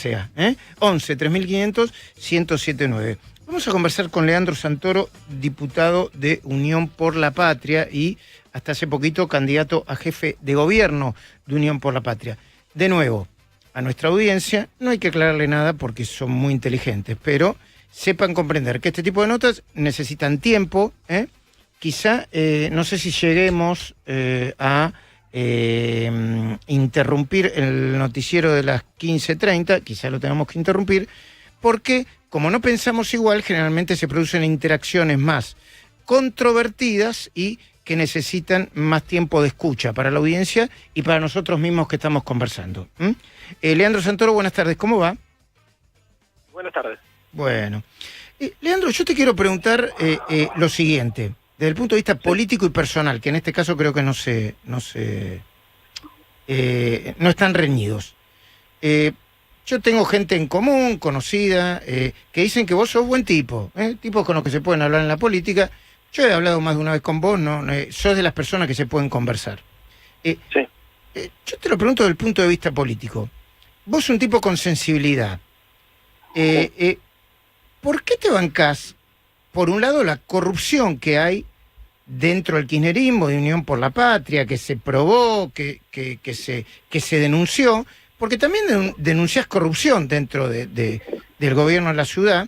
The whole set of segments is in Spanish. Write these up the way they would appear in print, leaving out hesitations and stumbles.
sea. 11 3500 1079. Vamos a conversar con Leandro Santoro, diputado de Unión por la Patria y hasta hace poquito candidato a jefe de gobierno de Unión por la Patria. De nuevo, a nuestra audiencia no hay que aclararle nada porque son muy inteligentes, pero sepan comprender que este tipo de notas necesitan tiempo. Quizá, no sé si lleguemos a interrumpir el noticiero de las 15:30, quizá lo tengamos que interrumpir, porque como no pensamos igual, generalmente se producen interacciones más controvertidas y que necesitan más tiempo de escucha para la audiencia y para nosotros mismos que estamos conversando. Leandro Santoro, buenas tardes, ¿cómo va? Buenas tardes. Bueno. Leandro, yo te quiero preguntar lo siguiente, desde el punto de vista político y personal, que en este caso creo que no están reñidos. Yo tengo gente en común, conocida, que dicen que vos sos buen tipo, tipos con los que se pueden hablar en la política. Yo he hablado más de una vez con vos, sos de las personas que se pueden conversar. Sí. Yo te lo pregunto desde el punto de vista político. Vos sos un tipo con sensibilidad. ¿Por qué te bancás, por un lado, la corrupción que hay dentro del kirchnerismo de Unión por la Patria, que se probó, que se denunció? Porque también denunciás corrupción dentro del gobierno de la ciudad.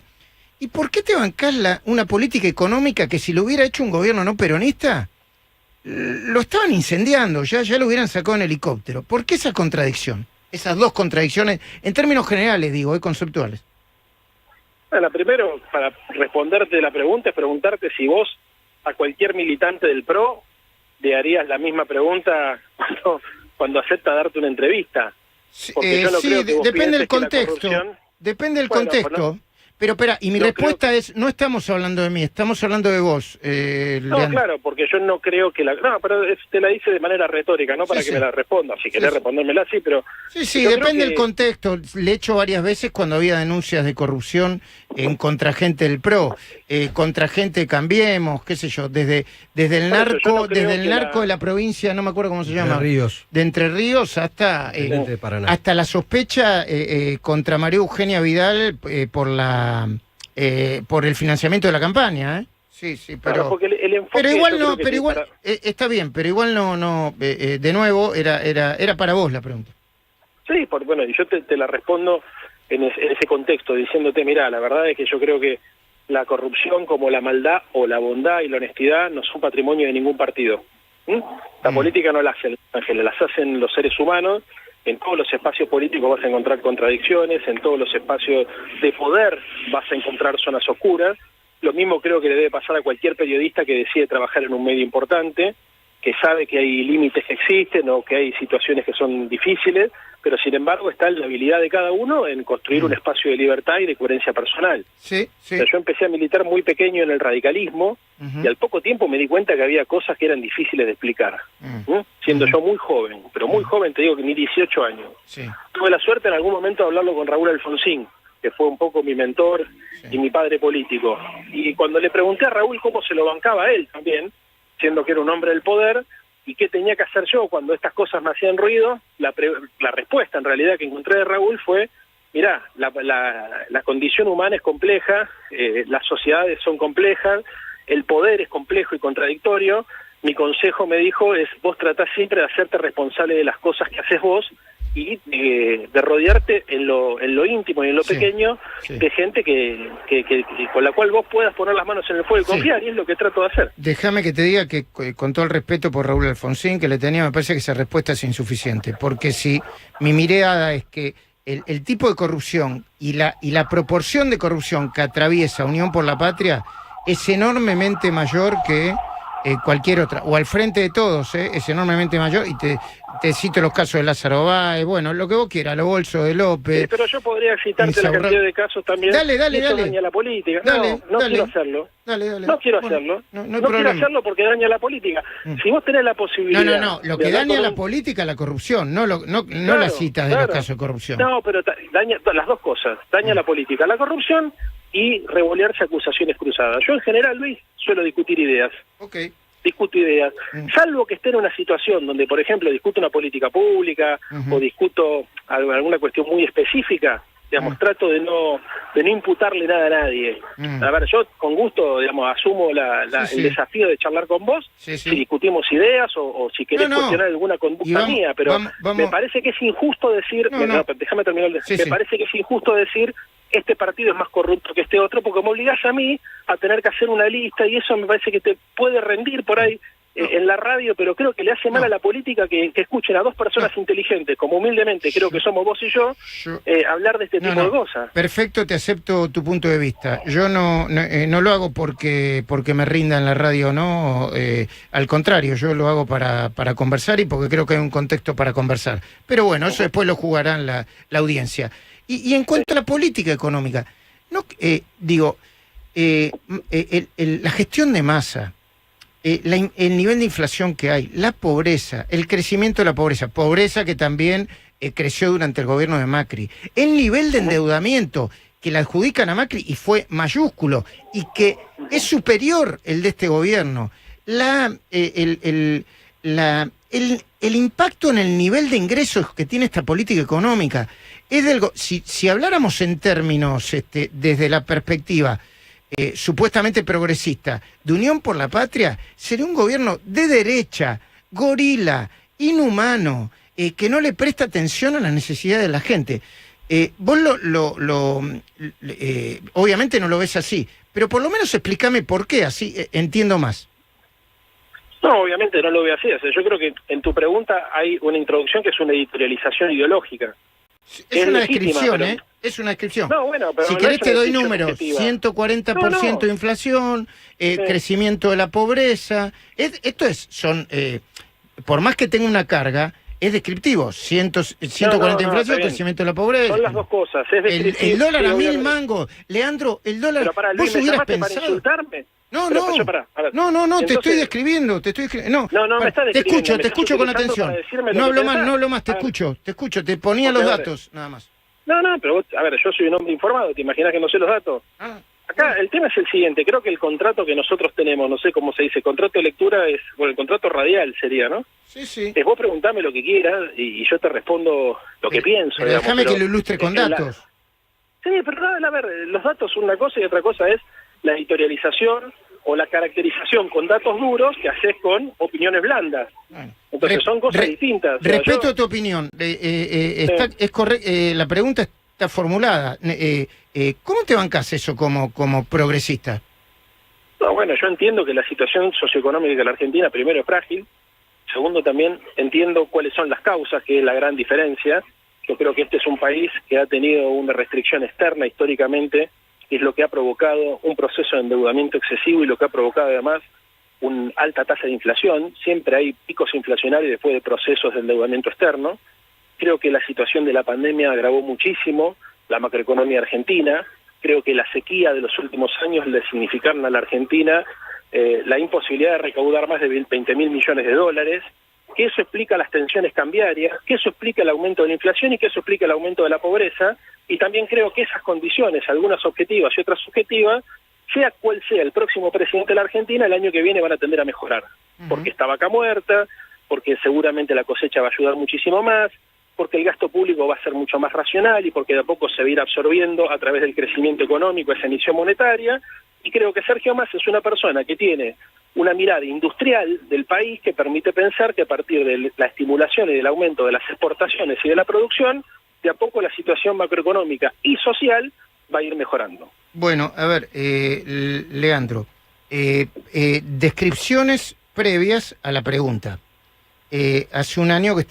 ¿Y por qué te bancás una política económica que si lo hubiera hecho un gobierno no peronista, lo estaban incendiando, ya lo hubieran sacado en helicóptero? ¿Por qué esa contradicción? Esas dos contradicciones, en términos generales digo, conceptuales. Bueno, primero, para responderte la pregunta, es preguntarte si vos a cualquier militante del PRO le harías la misma pregunta cuando acepta darte una entrevista. Porque yo no creo que vos depende del pienses que la contexto. corrupción... Depende del Bueno, contexto. Pero espera, y mi respuesta es, no estamos hablando de mí, estamos hablando de vos. No, Leandro. claro, porque yo no creo que No, pero te la hice de manera retórica, no para que me la responda. Si querés respondérmela, sí, pero... Sí, depende del contexto. Le he hecho varias veces cuando había denuncias de corrupción contra gente del PRO, contra gente de Cambiemos, qué sé yo, desde el narco, de la provincia, no me acuerdo cómo se llama. De Entre Ríos hasta la sospecha contra María Eugenia Vidal por el financiamiento de la campaña, Sí, pero claro, porque el enfoque, pero igual está bien, pero igual no de nuevo era para vos la pregunta. Sí, bueno, y yo te la respondo en ese contexto, diciéndote, mirá, la verdad es que yo creo que la corrupción como la maldad o la bondad y la honestidad no son patrimonio de ningún partido. La política no la hace el ángel, las hacen los seres humanos. En todos los espacios políticos vas a encontrar contradicciones, en todos los espacios de poder vas a encontrar zonas oscuras. Lo mismo creo que le debe pasar a cualquier periodista que decide trabajar en un medio importante, que sabe que hay límites que existen o que hay situaciones que son difíciles, pero sin embargo está la habilidad de cada uno en construir un espacio de libertad y de coherencia personal. Sí. O sea, yo empecé a militar muy pequeño en el radicalismo y al poco tiempo me di cuenta que había cosas que eran difíciles de explicar, siendo yo muy joven, pero muy joven, te digo que ni 18 años. Tuve la suerte en algún momento de hablarlo con Raúl Alfonsín, que fue un poco mi mentor y mi padre político. Y cuando le pregunté a Raúl cómo se lo bancaba a él también, siendo que era un hombre del poder, y qué tenía que hacer yo cuando estas cosas me hacían ruido, la respuesta en realidad que encontré de Raúl fue, mirá, la condición humana es compleja, las sociedades son complejas, el poder es complejo y contradictorio. Mi consejo, me dijo, es vos tratás siempre de hacerte responsable de las cosas que haces vos y de rodearte en lo íntimo y en lo pequeño de gente que con la cual vos puedas poner las manos en el fuego y confiar, y es lo que trato de hacer. Déjame que te diga que, con todo el respeto por Raúl Alfonsín, que le tenía, me parece que esa respuesta es insuficiente, porque si mi mirada es que el tipo de corrupción y la proporción de corrupción que atraviesa Unión por la Patria es enormemente mayor que cualquier otra, o al frente de todos, es enormemente mayor, y te cito los casos de Lázaro Báez, bueno, lo que vos quieras, los bolsos de López. Sí, pero yo podría citarte la cantidad de casos también. Dale. Daña la política. No quiero hacerlo. No quiero hacerlo. No quiero hacerlo porque daña la política. Si vos tenés la posibilidad... No, lo que daña la política es la corrupción, no las citas de los casos de corrupción. No, pero daña las dos cosas. Daña la política, la corrupción y revolearse acusaciones cruzadas. Yo en general, Luis, suelo discutir ideas. Discuto ideas, salvo que esté en una situación donde, por ejemplo, discuto una política pública o discuto alguna cuestión muy específica, digamos, trato de no imputarle nada a nadie. A ver, yo con gusto, digamos, asumo el desafío de charlar con vos, si discutimos ideas o si querés cuestionar alguna conducta mía, pero me parece que es injusto decir, déjame terminar, me parece que es injusto decir este partido es más corrupto que este otro, porque me obligás a mí a tener que hacer una lista y eso me parece que te puede rendir por ahí en la radio, pero creo que le hace mal a la política que escuchen a dos personas inteligentes, como humildemente creo que somos vos y yo hablar de este tipo de cosas. Perfecto, te acepto tu punto de vista. Yo no lo hago porque me rinda en la radio, no. Al contrario, yo lo hago para conversar y porque creo que hay un contexto para conversar. Pero bueno, eso después lo jugarán la audiencia. Y en cuanto a la política económica, la gestión de masa, el nivel de inflación que hay, la pobreza, el crecimiento de la pobreza que también creció durante el gobierno de Macri, el nivel de endeudamiento que le adjudican a Macri y fue mayúsculo y que es superior el de este gobierno, el impacto en el nivel de ingresos que tiene esta política económica. Si habláramos en términos desde la perspectiva supuestamente progresista de Unión por la Patria, sería un gobierno de derecha, gorila, inhumano, que no le presta atención a las necesidades de la gente. Vos obviamente no lo ves así, pero por lo menos explícame por qué, así entiendo más. No, obviamente no lo veo así. O sea, yo creo que en tu pregunta hay una introducción que es una editorialización ideológica. Es una descripción, pero... Es una descripción. No, bueno, pero si no querés te doy números, 140% de inflación, crecimiento de la pobreza. Por más que tenga una carga, es descriptivo. 140 de inflación, crecimiento de la pobreza. Son las dos cosas, es descriptivo. El dólar a 1000 mangos. Leandro, el dólar... Pero para Luis, ¿vos hubieras pensado? ¿Para insultarme? No, te estoy describiendo, te escucho con atención. No hablo más, te escucho, te ponía los datos, nada más. No, pero vos, yo soy un hombre informado, ¿te imaginas que no sé los datos? Acá el tema es el siguiente, creo que el contrato que nosotros tenemos, no sé cómo se dice, contrato de lectura es, el contrato radial sería, ¿no? Sí. Es vos preguntame lo que quieras y yo te respondo lo que pienso. Pero déjame que lo ilustre con datos. Sí, pero a ver, los datos son una cosa y otra cosa es la editorialización o la caracterización con datos duros que haces con opiniones blandas. Bueno, entonces son cosas distintas. Respeto tu opinión. Es la pregunta está formulada. ¿Cómo te bancás eso como progresista? No, bueno, yo entiendo que la situación socioeconómica de la Argentina, primero, es frágil. Segundo, también entiendo cuáles son las causas, que es la gran diferencia. Yo creo que este es un país que ha tenido una restricción externa históricamente, que es lo que ha provocado un proceso de endeudamiento excesivo y lo que ha provocado además una alta tasa de inflación. Siempre hay picos inflacionarios después de procesos de endeudamiento externo. Creo que la situación de la pandemia agravó muchísimo la macroeconomía argentina. Creo que la sequía de los últimos años le significaron a la Argentina la imposibilidad de recaudar más de 20.000 millones de dólares, que eso explica las tensiones cambiarias, que eso explica el aumento de la inflación y que eso explica el aumento de la pobreza. Y también creo que esas condiciones, algunas objetivas y otras subjetivas, sea cual sea el próximo presidente de la Argentina, el año que viene van a tender a mejorar. Porque está vaca muerta, porque seguramente la cosecha va a ayudar muchísimo más, porque el gasto público va a ser mucho más racional y porque de a poco se va a ir absorbiendo a través del crecimiento económico esa emisión monetaria. Y creo que Sergio Massa es una persona que tiene una mirada industrial del país que permite pensar que a partir de la estimulación y del aumento de las exportaciones y de la producción, de a poco la situación macroeconómica y social va a ir mejorando. Bueno, a ver, Leandro, descripciones previas a la pregunta. Hace un año que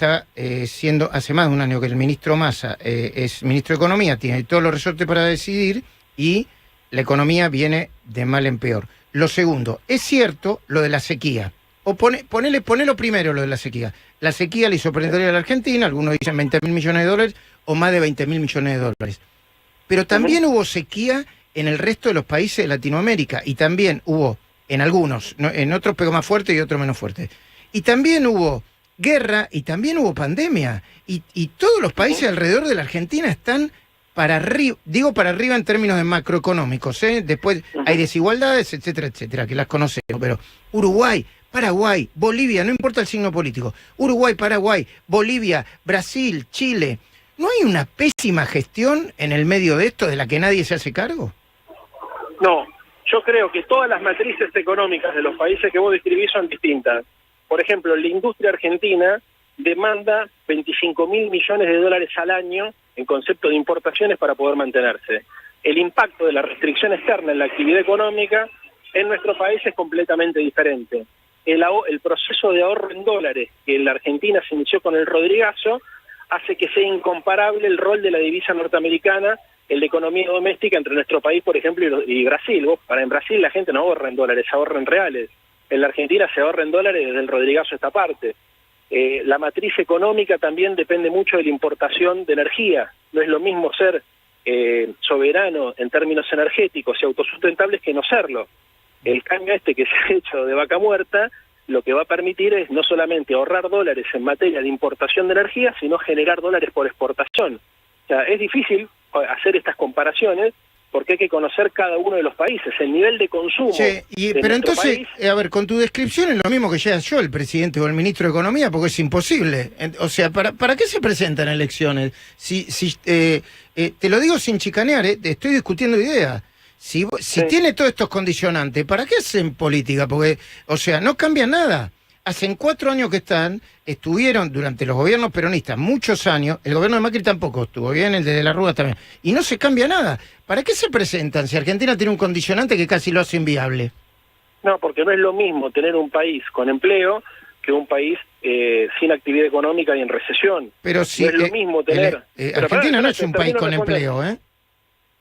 hace más de un año que el ministro Massa es ministro de Economía, tiene todos los resortes para decidir y la economía viene de mal en peor. Lo segundo, es cierto lo de la sequía. Ponelo primero lo de la sequía. La sequía le hizo predatoria a la Argentina, algunos dicen 20.000 millones de dólares o más de 20.000 millones de dólares. Pero también hubo sequía en el resto de los países de Latinoamérica y también hubo, en algunos, en otros pegó más fuerte y otros menos fuerte. Y también hubo guerra y también hubo pandemia. Y todos los países alrededor de la Argentina están para arriba, digo para arriba en términos de macroeconómicos, después hay desigualdades, etcétera, que las conocemos, pero Uruguay, Paraguay, Bolivia, no importa el signo político, Uruguay, Paraguay, Bolivia, Brasil, Chile, ¿No hay una pésima gestión en el medio de esto de la que nadie se hace cargo? No, yo creo que todas las matrices económicas de los países que vos describís son distintas. Por ejemplo, la industria argentina demanda 25.000 millones de dólares al año en concepto de importaciones para poder mantenerse. El impacto de la restricción externa en la actividad económica en nuestro país es completamente diferente. El proceso de ahorro en dólares que en la Argentina se inició con el Rodrigazo hace que sea incomparable el rol de la divisa norteamericana en la economía doméstica entre nuestro país, por ejemplo, y Brasil. En Brasil la gente no ahorra en dólares, ahorra en reales. En la Argentina se ahorra en dólares desde el Rodrigazo esta parte. La matriz económica también depende mucho de la importación de energía. No es lo mismo ser soberano en términos energéticos y autosustentables que no serlo. El cambio que se ha hecho de Vaca Muerta lo que va a permitir es no solamente ahorrar dólares en materia de importación de energía, sino generar dólares por exportación. O sea, es difícil hacer estas comparaciones porque hay que conocer cada uno de los países, el nivel de consumo. Pero entonces, a ver, con tu descripción es lo mismo que ya yo, el presidente o el ministro de Economía, porque es imposible. O sea, ¿para qué se presentan elecciones? Te lo digo sin chicanear, estoy discutiendo ideas. Si tiene todos estos condicionantes, ¿para qué hacen política? Porque, o sea, no cambia nada. Hacen 4 años que estuvieron durante los gobiernos peronistas, muchos años, el gobierno de Macri tampoco estuvo bien, el de la Rúa también, y no se cambia nada. ¿Para qué se presentan si Argentina tiene un condicionante que casi lo hace inviable? No, porque no es lo mismo tener un país con empleo que un país sin actividad económica y en recesión. Pero si no es lo mismo tener... Argentina no es un país con empleo, ¿eh?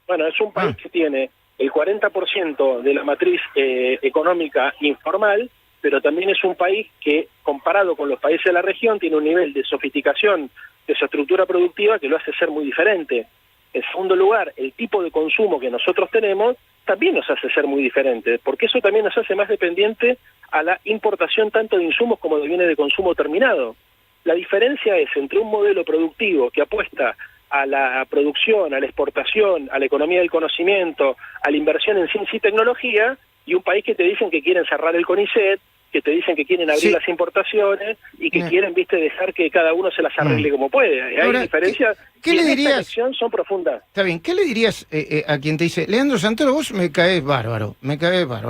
Bueno, es un país que tiene el 40% de la matriz económica informal, pero también es un país que, comparado con los países de la región, tiene un nivel de sofisticación de su estructura productiva que lo hace ser muy diferente. En segundo lugar, el tipo de consumo que nosotros tenemos también nos hace ser muy diferente, porque eso también nos hace más dependiente a la importación tanto de insumos como de bienes de consumo terminado. La diferencia es entre un modelo productivo que apuesta a la producción, a la exportación, a la economía del conocimiento, a la inversión en ciencia y tecnología, y un país que te dicen que quieren cerrar el CONICET, que te dicen que quieren abrir las importaciones y que quieren, dejar que cada uno se las arregle como puede. Hay diferencias ¿qué le dirías? Esta elección son profundas. Está bien, ¿qué le dirías a quien te dice, Leandro Santoro, vos me caes bárbaro,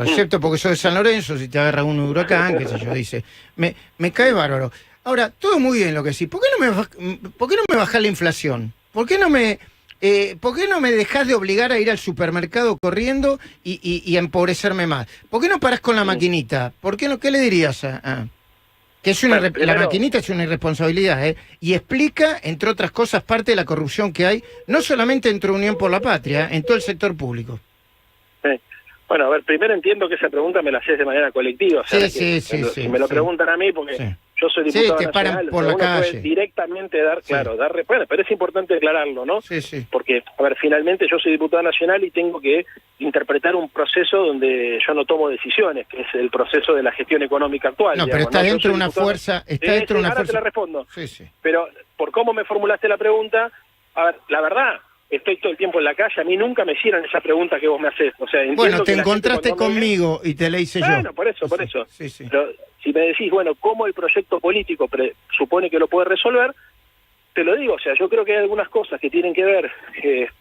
excepto porque sos de San Lorenzo, si te agarra un huracán, qué sé yo, dice, me caes bárbaro. Ahora, todo muy bien lo que sí, ¿por qué no me bajás la inflación? ¿Por qué no me dejás de obligar a ir al supermercado corriendo y a empobrecerme más? ¿Por qué no parás con la maquinita? ¿Qué le dirías que es la maquinita es una irresponsabilidad, y explica, entre otras cosas, parte de la corrupción que hay, no solamente entre Unión por la Patria, en todo el sector público? Sí. Bueno, a ver, primero entiendo que esa pregunta me la haces de manera colectiva. O sea, si me lo preguntan a mí, porque yo soy diputado te paran nacional, por la calle. Puede directamente dar respuesta, pero es importante aclararlo, ¿no? Sí. Porque, a ver, finalmente yo soy diputado nacional y tengo que interpretar un proceso donde yo no tomo decisiones, que es el proceso de la gestión económica actual. No, pero está dentro de una fuerza... Ahora te la respondo. Sí. Pero, por cómo me formulaste la pregunta, a ver, la verdad... Estoy todo el tiempo en la calle, a mí nunca me hicieron esa pregunta que vos me haces. O sea, bueno, te encontraste conmigo y te la hice yo. Bueno, por eso. Sí. Pero si me decís, bueno, ¿cómo el proyecto político supone que lo puede resolver? Te lo digo, o sea, yo creo que hay algunas cosas que tienen que ver,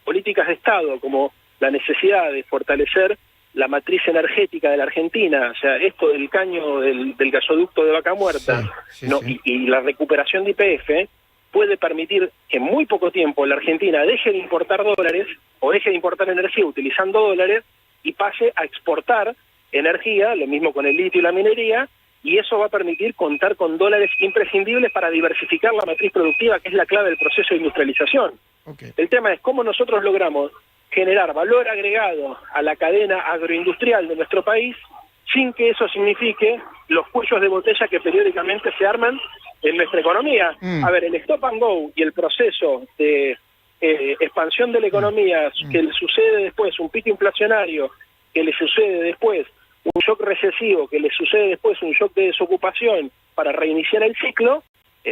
políticas de Estado, como la necesidad de fortalecer la matriz energética de la Argentina, o sea, esto del caño del gasoducto de Vaca Muerta, sí. Y la recuperación de YPF, puede permitir que en muy poco tiempo la Argentina deje de importar dólares o deje de importar energía utilizando dólares y pase a exportar energía, lo mismo con el litio y la minería, y eso va a permitir contar con dólares imprescindibles para diversificar la matriz productiva, que es la clave del proceso de industrialización. Okay. El tema es cómo nosotros logramos generar valor agregado a la cadena agroindustrial de nuestro país sin que eso signifique los cuellos de botella que periódicamente se arman en nuestra economía. A ver, el stop and go y el proceso de expansión de la economía que le sucede después, un pico inflacionario, que le sucede después un shock recesivo, que le sucede después un shock de desocupación para reiniciar el ciclo.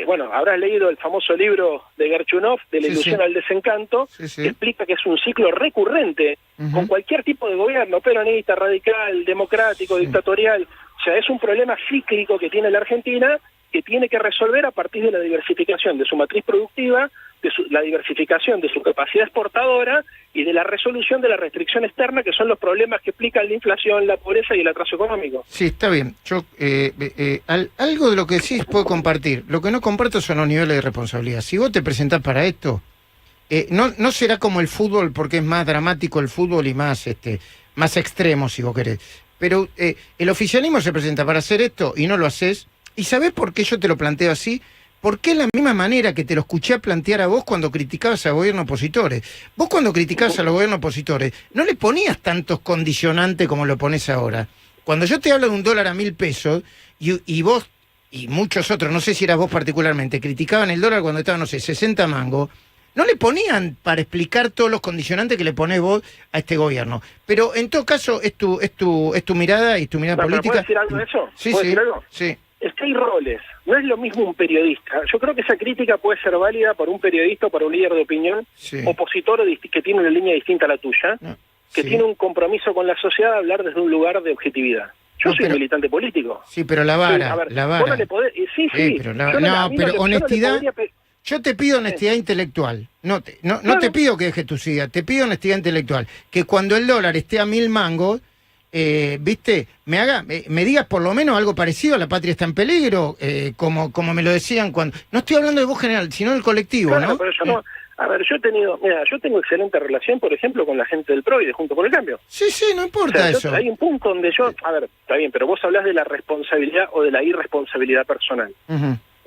Bueno, habrás leído el famoso libro de Gerchunov, de la ilusión al desencanto, que explica que es un ciclo recurrente con cualquier tipo de gobierno, peronista, radical, democrático, dictatorial. O sea, es un problema cíclico que tiene la Argentina que tiene que resolver a partir de la diversificación de su matriz productiva, la diversificación de su capacidad exportadora y de la resolución de la restricción externa, que son los problemas que explican la inflación, la pobreza y el atraso económico. Sí, está bien. Yo algo de lo que decís puedo compartir. Lo que no comparto son los niveles de responsabilidad. Si vos te presentás para esto, no será como el fútbol, porque es más dramático el fútbol y más extremo, si vos querés. Pero el oficialismo se presenta para hacer esto y no lo haces. ¿Y sabés por qué yo te lo planteo así? Porque es la misma manera que te lo escuché plantear a vos cuando criticabas a gobiernos opositores. Vos cuando criticabas a los gobiernos opositores no le ponías tantos condicionantes como lo pones ahora. Cuando yo te hablo de $1 a 1.000 pesos y vos y muchos otros, no sé si eras vos particularmente, criticaban el dólar cuando estaba, no sé, 60 mangos, no le ponían para explicar todos los condicionantes que le ponés vos a este gobierno. Pero en todo caso es tu mirada y tu mirada política. ¿Puedo decir algo de eso? Sí, ¿Puedo sí, decir algo? sí. Es que hay roles. No es lo mismo un periodista. Yo creo que esa crítica puede ser válida para un periodista o para un líder de opinión, opositor que tiene una línea distinta a la tuya, que tiene un compromiso con la sociedad de hablar desde un lugar de objetividad. Yo soy militante político. Sí, pero la vara, la vara. Vos no le podés, sí. Pero honestidad. Yo te pido honestidad intelectual. No te pido que dejes tu silla, te pido honestidad intelectual. Que cuando el dólar esté a 1.000 mangos, viste, me digas por lo menos algo parecido a La Patria está en peligro, como me lo decían cuando. No estoy hablando de vos general, sino del colectivo, claro, ¿no? Pero yo no. A ver, yo tengo excelente relación, por ejemplo, con la gente del PRO y de Juntos por el Cambio. Sí, no importa eso. Hay un punto donde a ver, está bien, pero vos hablás de la responsabilidad o de la irresponsabilidad personal.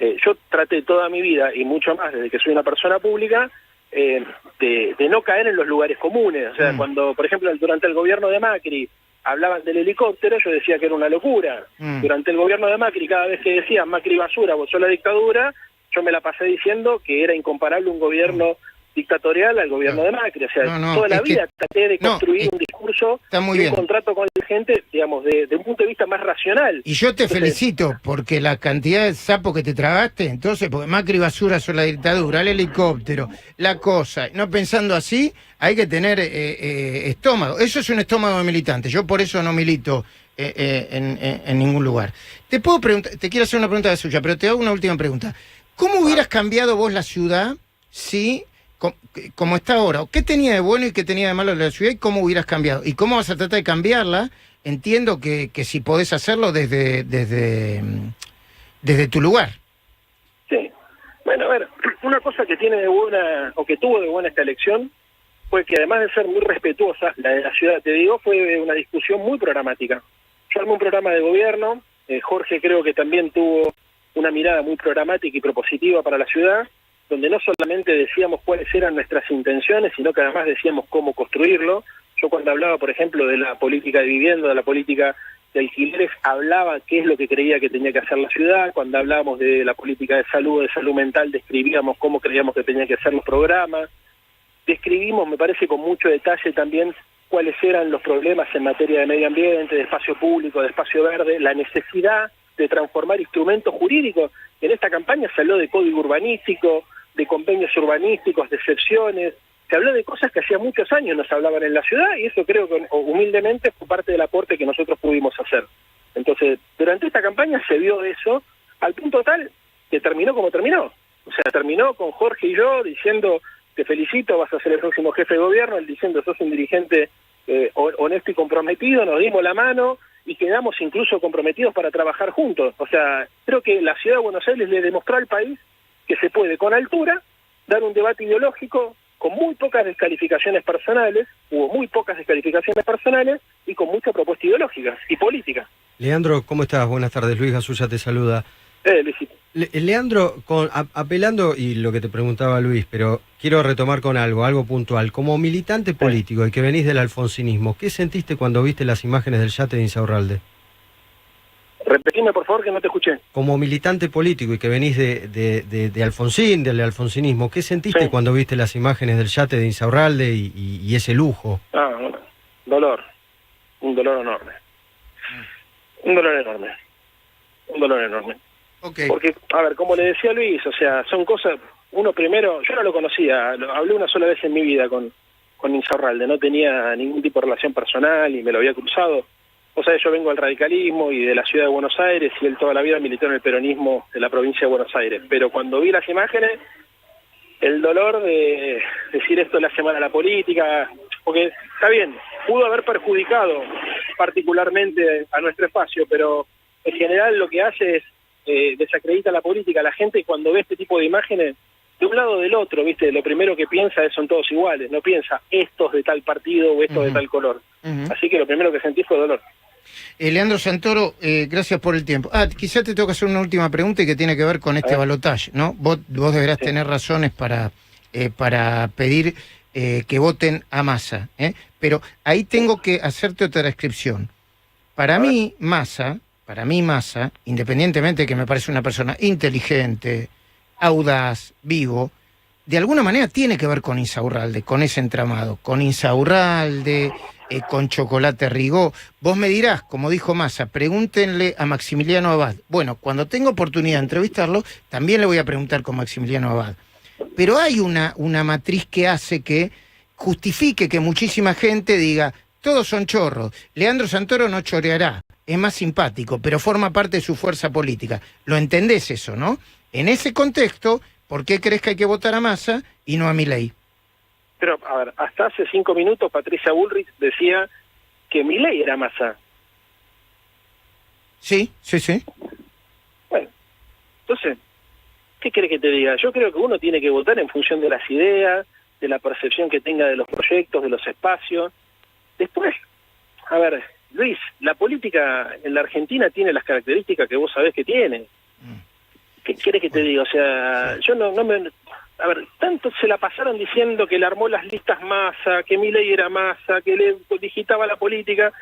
Yo traté toda mi vida, y mucho más desde que soy una persona pública, de no caer en los lugares comunes. O sea, cuando, por ejemplo, durante el gobierno de Macri hablaban del helicóptero, yo decía que era una locura. Durante el gobierno de Macri, cada vez que decían Macri basura, votó la dictadura, yo me la pasé diciendo que era incomparable un gobierno dictatorial al gobierno de Macri. O sea, toda la vida traté de construir un discurso y un contrato con la gente, digamos, de un punto de vista más racional. Y yo te felicito, porque la cantidad de sapos que te tragaste, entonces, porque Macri basura sobre la dictadura, el helicóptero, la cosa, no pensando así, hay que tener estómago. Eso es un estómago de militante. Yo por eso no milito en ningún lugar. Te puedo preguntar, te quiero hacer una pregunta de suya, pero te hago una última pregunta. ¿Cómo hubieras cambiado vos la ciudad si, como está ahora? ¿Qué tenía de bueno y qué tenía de malo la ciudad y cómo hubieras cambiado? ¿Y cómo vas a tratar de cambiarla? Entiendo que si podés hacerlo desde tu lugar. Sí. Bueno, a ver, una cosa que tiene de buena, o que tuvo de buena esta elección, fue que además de ser muy respetuosa, la de la ciudad, te digo, fue una discusión muy programática. Yo armé un programa de gobierno, Jorge creo que también tuvo una mirada muy programática y propositiva para la ciudad, donde no solamente decíamos cuáles eran nuestras intenciones, sino que además decíamos cómo construirlo. Yo cuando hablaba, por ejemplo, de la política de vivienda, de la política de alquileres, hablaba qué es lo que creía que tenía que hacer la ciudad. Cuando hablábamos de la política de salud mental, describíamos cómo creíamos que tenían que ser los programas. Describimos, me parece, con mucho detalle también cuáles eran los problemas en materia de medio ambiente, de espacio público, de espacio verde, la necesidad de transformar instrumentos jurídicos. En esta campaña se habló de código urbanístico, de convenios urbanísticos, de excepciones. Se habló de cosas que hacía muchos años no se hablaban en la ciudad, y eso creo que humildemente fue parte del aporte que nosotros pudimos hacer. Entonces, durante esta campaña se vio eso al punto tal que terminó como terminó. O sea, terminó con Jorge y yo diciendo, te felicito, vas a ser el próximo jefe de gobierno, él diciendo, sos un dirigente honesto y comprometido, nos dimos la mano y quedamos incluso comprometidos para trabajar juntos. O sea, creo que la ciudad de Buenos Aires le demostró al país que se puede con altura dar un debate ideológico con muy pocas descalificaciones personales, hubo muy pocas descalificaciones personales y con mucha propuesta ideológica y política. Leandro, ¿cómo estás? Buenas tardes, Luis Gasulla te saluda. Luisito. Leandro, apelando, y lo que te preguntaba Luis, pero quiero retomar con algo puntual. Como militante político y que venís del alfonsinismo, ¿qué sentiste cuando viste las imágenes del yate de Insaurralde? Repetime, por favor, que no te escuché. Como militante político y que venís de Alfonsín, del alfonsinismo, ¿qué sentiste cuando viste las imágenes del yate de Insaurralde y ese lujo? Dolor. Un dolor enorme. Un dolor enorme. Okay. Porque, a ver, como le decía Luis, o sea, son cosas, uno primero, yo no lo conocía, hablé una sola vez en mi vida con Insaurralde, no tenía ningún tipo de relación personal y me lo había cruzado. O sea, yo vengo del radicalismo y de la ciudad de Buenos Aires, y él toda la vida militó en el peronismo de la provincia de Buenos Aires. Pero cuando vi las imágenes, el dolor de decir esto le hace mal a la política, porque está bien, pudo haber perjudicado particularmente a nuestro espacio, pero en general lo que hace es desacredita la política. La gente cuando ve este tipo de imágenes, de un lado o del otro, ¿viste? Lo primero que piensa es son todos iguales, no piensa estos de tal partido o estos de tal color. Así que lo primero que sentí fue dolor. Leandro Santoro, gracias por el tiempo. Quizá te tengo que hacer una última pregunta y que tiene que ver con este balotaje, ¿no? Vos deberás tener razones para pedir que voten a Massa, pero ahí tengo que hacerte otra descripción. Para mí, Massa, independientemente de que me parece una persona inteligente, audaz, vivo, de alguna manera tiene que ver con Insaurralde, con ese entramado, con Insaurralde, con Chocolate Rigó. Vos me dirás, como dijo Massa, pregúntenle a Maximiliano Abad. Bueno, cuando tenga oportunidad de entrevistarlo, también le voy a preguntar con Maximiliano Abad. Pero hay una matriz que hace que justifique que muchísima gente diga, todos son chorros, Leandro Santoro no choreará, es más simpático, pero forma parte de su fuerza política. ¿Lo entendés eso, no? En ese contexto, ¿por qué crees que hay que votar a Massa y no a Milei? Pero, a ver, hasta hace 5 minutos Patricia Bullrich decía que Milei era Massa. Sí. Bueno, entonces, ¿qué querés que te diga? Yo creo que uno tiene que votar en función de las ideas, de la percepción que tenga de los proyectos, de los espacios. Después, a ver, Luis, la política en la Argentina tiene las características que vos sabés que tiene. ¿Qué querés que te diga? O sea, yo no me... A ver, tanto se la pasaron diciendo que le armó las listas Massa, que Milei era Massa, que le digitaba la política.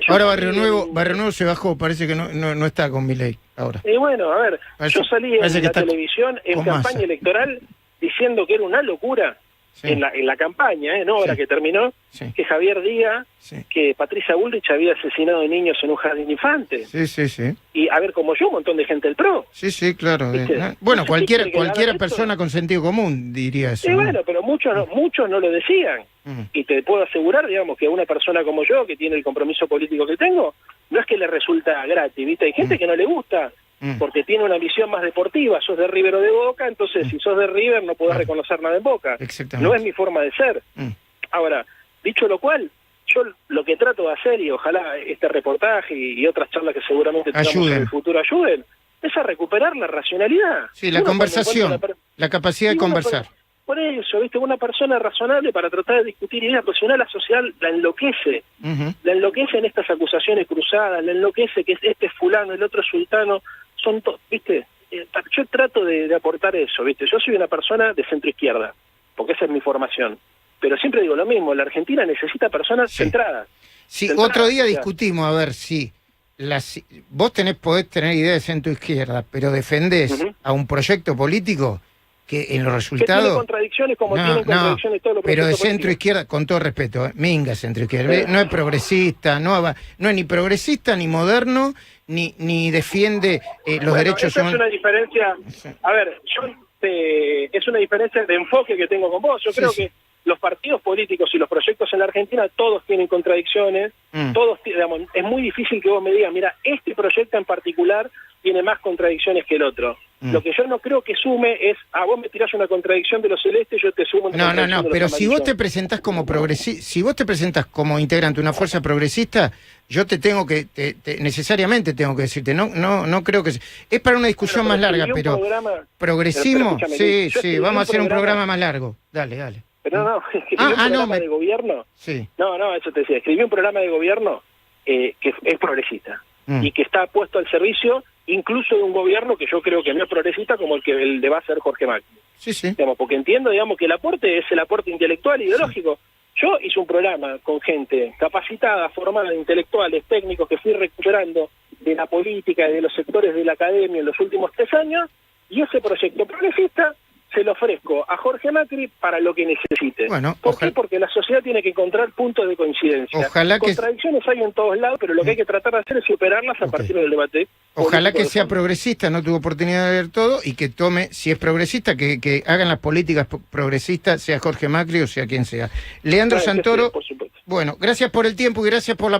Ahora Barrio Nuevo se bajó, parece que no está con Milei ahora. Y bueno, a ver, yo salí en la televisión en campaña Massa electoral diciendo que era una locura. Sí. En la campaña, no ahora que terminó, que Javier diga que Patricia Bullrich había asesinado niños en un jardín de infantes. Sí. Y a ver, como yo, un montón de gente del PRO. Sí, claro. Bueno, cualquiera persona con sentido común diría eso. Sí, bueno, pero muchos no lo decían. Y te puedo asegurar, digamos, que a una persona como yo, que tiene el compromiso político que tengo, no es que le resulta gratis, ¿viste? Hay gente que no le gusta, porque tiene una visión más deportiva. Sos de River o de Boca, entonces si sos de River no podés reconocer nada en Boca. No es mi forma de ser. Ahora, dicho lo cual, yo lo que trato de hacer, y ojalá este reportaje y otras charlas que seguramente tengamos en el futuro ayuden, es a recuperar la racionalidad. Sí, la conversación, la capacidad de conversar. Por eso, ¿viste? Una persona razonable para tratar de discutir ideas, porque si no la sociedad la enloquece. La enloquece en estas acusaciones cruzadas, la enloquece que este es fulano, el otro es sultano. Son ¿viste? Yo trato de aportar eso, ¿viste? Yo soy una persona de centro izquierda, porque esa es mi formación. Pero siempre digo lo mismo, la Argentina necesita personas centradas. Sí, otro día discutimos, a ver si vos podés tener idea de centro izquierda, pero defendés a un proyecto político que en los resultados... Que tiene contradicciones como tienen contradicciones todos los pero de centro políticos. izquierda, con todo respeto, minga centro izquierda, no es progresista, no es ni progresista, ni moderno, ni defiende los derechos humanos. Es una diferencia, a ver, es una diferencia de enfoque que tengo con vos. Yo creo que los partidos políticos y los proyectos en la Argentina todos tienen contradicciones, todos, digamos, es muy difícil que vos me digas, mira, este proyecto en particular tiene más contradicciones que el otro. Lo que yo no creo que sume es, vos me tirás una contradicción de los celestes, yo te sumo una contradicción de los pero amarillos. si vos te presentás como si vos te presentás como integrante de una fuerza progresista, yo te tengo que, necesariamente tengo que decirte, no creo que... Es para una discusión más larga, pero progresismo, sí, vamos a hacer un programa más largo. Dale. Pero escribí un programa de gobierno. Sí. No, eso te decía. Escribí un programa de gobierno que es progresista y que está puesto al servicio incluso de un gobierno que yo creo que no es progresista como el de va a ser Jorge Macri. Sí. Digamos, porque entiendo, digamos, que el aporte es el aporte intelectual, ideológico. Yo hice un programa con gente capacitada, formada, intelectuales, técnicos, que fui recuperando de la política y de los sectores de la academia en los últimos 3 años, y ese proyecto progresista se lo ofrezco a Jorge Macri para lo que necesite. Bueno, ¿Por qué? Porque la sociedad tiene que encontrar puntos de coincidencia. Contradicciones hay en todos lados, pero lo que hay que tratar de hacer es superarlas a partir del debate. Ojalá que sea progresista, no tuvo oportunidad de ver todo, y que tome, si es progresista, que hagan las políticas progresistas, sea Jorge Macri o sea quien sea. Leandro Santoro, por supuesto. Bueno, gracias por el tiempo y gracias por la paciencia.